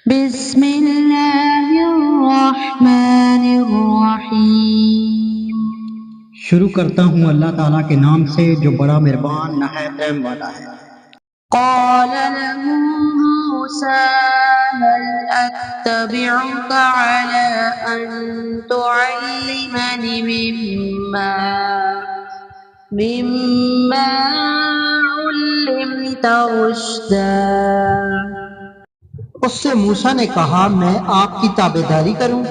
بسم اللہ الرحمن الرحیم۔ شروع کرتا ہوں اللہ تعالیٰ کے نام سے جو بڑا مہربان نہایت رحم والا ہے۔ قال له موسى هل أتبعك على أن تعلمني مما علمت رشدا۔ اس سے موسیٰ نے کہا میں آپ کی تابعداری کروں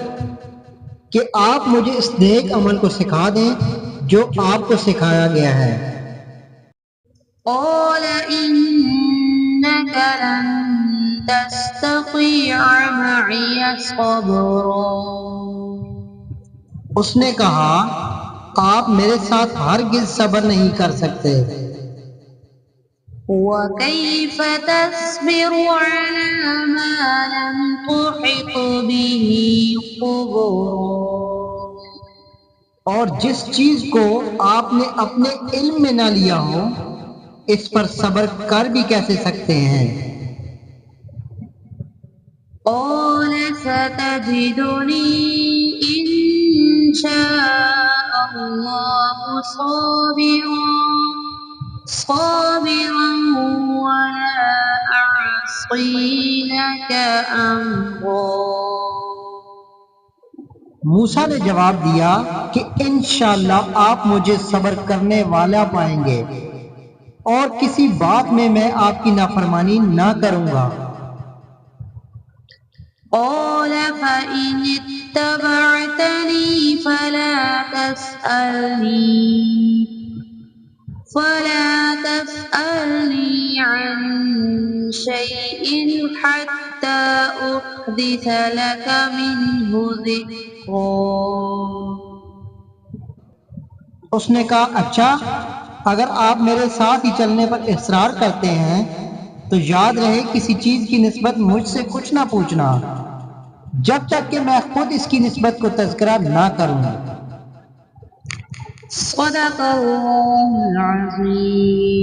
کہ آپ مجھے اس نیک عمل کو سکھا دیں جو آپ کو سکھایا گیا ہے۔ قال إنك لن تستطيع معي صبرا۔ اس نے کہا آپ میرے ساتھ ہرگز صبر نہیں کر سکتے۔ وكيف تصبر على ما لم تحط به خبرا۔ اور جس چیز کو آپ نے اپنے علم میں نہ لیا ہو اس پر صبر کر بھی کیسے سکتے ہیں؟ قال ستجدني إن شاء الله صابرا ولا أعصي لك أمرا۔ موسیٰ نے جواب دیا کہ انشاءاللہ آپ مجھے صبر کرنے والا پائیں گے اور کسی بات میں آپ کی نافرمانی نہ کروں گا۔ قال فإن اتبعتني فلا تسألني عن شيء حتى أحدث لك منه ذكرا۔ اس نے کہا اچھا اگر آپ میرے ساتھ ہی چلنے پر اصرار کرتے ہیں تو یاد رہے کسی چیز کی نسبت مجھ سے کچھ نہ پوچھنا جب تک کہ میں خود اس کی نسبت کو تذکرہ نہ کروں۔ صدق اللہ العظیم۔